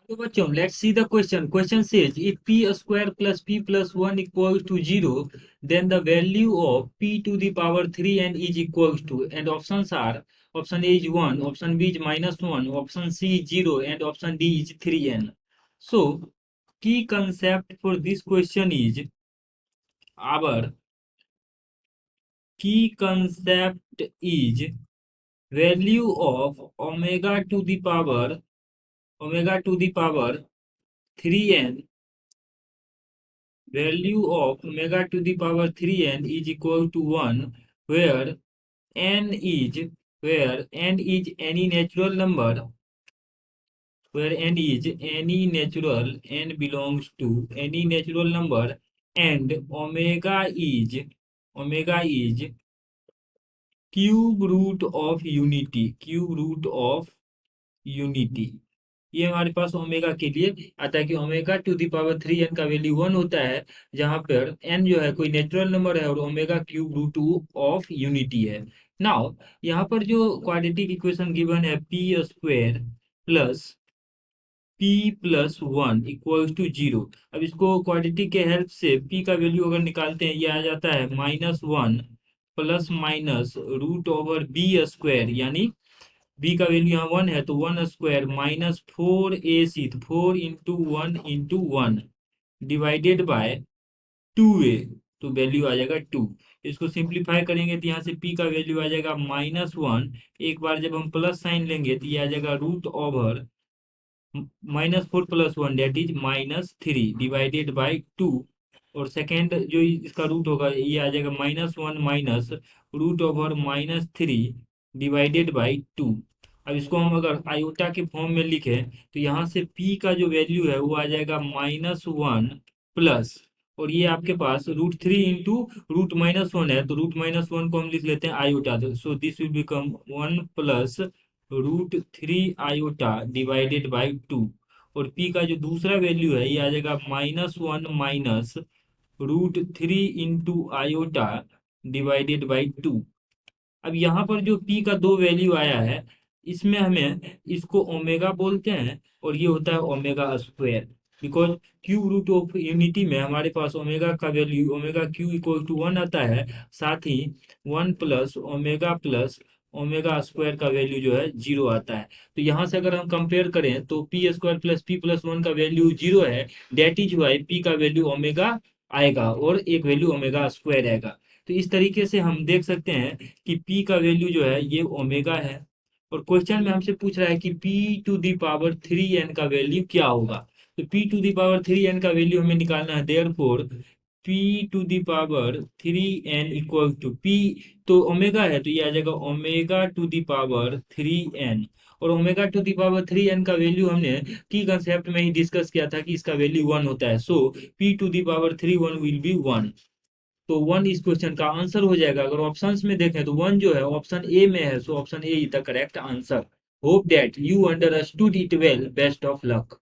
तो बच्चों let's see the question question says if p square plus p plus 1 equals to 0 then the value of p to the power 3n is equals to and options are option A is 1 option B is minus 1 option C is 0 and option D is 3n. So key concept for this question is our key concept is value of omega to the power 3n. Value of omega to the power 3n is equal to 1 where n is any natural number, where n is any natural, n belongs to any natural number, and omega is cube root of unity. ये हमारे पास omega के लिए आता है कि omega two the power 3n का value 1 होता है, जहां पर n जो है कोई नेचुरल नंबर है और omega cube root two of unity है. नाउ यहाँ पर जो क्वाड्रेटिक इक्वेशन गिवन है p square plus p plus 1 equals to 0. अब इसको क्वाड्रेटिक के हेल्प से p का वैल्यू अगर निकालते हैं, ये आ जाता है -1 plus minus root over b square, यानी b का वैल्यू यहाँ 1 है तो 1 square minus 4ac, 4 into 1 divided by 2a, तो वैल्यू आ जाएगा 2. इसको सिंप्लीफाई करेंगे तो यहाँ से p का वैल्यू आ जाएगा -1. एक बार जब हम प्लस साइन लेंगे तो ये आ जाएगा root over -4 plus 1 that is -3 divided by 2. और सेकेंड जो इसका रूट होगा ये आ जाएगा -1 minus root over -3 divided by 2. अब इसको हम अगर आयोटा के फॉर्म में लिखें तो यहाँ से p का जो वैल्यू है वो आ जाएगा -1 प्लस, और ये आपके पास √3 इंटू √-1 है तो √-1 को हम लिख लेते हैं iota. So this will become 1 plus √3 iota divided by 2. और p का जो दूसरा वैल्यू है ये आ जाएगा -1 minus √3 into iota divided by 2. अब यहाँ पर जो p का दो वैल्यू आया है, इसमें हमें इसको ओमेगा बोलते हैं और ये होता है omega square, because cube root of unity में हमारे पास ओमेगा का value omega cube equal to 1 आता है, साथ ही 1 प्लस ओमेगा स्क्वायर का वैल्यू जो है 0 आता है. तो यहाँ से अगर हम कंपेयर करें तो P square plus p plus 1 का वैल्यू 0 है, डेट इज वाई p का वैल्यू ओमेगा आएगा और एक वैल्यू ओमेगा स्क्वायर आएगा. तो इस तरीके से हम देख सकते हैं कि p का वैल्यू जो है ये ओमेगा है, और क्वेश्चन में हमसे पूछ रहा है कि p to the power 3n का वैल्यू क्या होगा. तो p to the power 3n का वैल्यू हमें निकालना है. Therefore p to the power 3n equal to p, तो ओमेगा है तो ये आ जाएगा omega two the power 3n. और omega two the power 3n का वैल्यू हमने की कंसेप्ट में ही डिस्कस किया था कि इसका वैल्यू 1 होता है. So p to the power 3 1 will be 1. तो 1 इस क्वेश्चन का आंसर हो जाएगा. अगर ऑप्शंस में देखें तो 1 जो है ऑप्शन ए में है, so option A is the correct answer. Hope that you understood it well. Best of luck.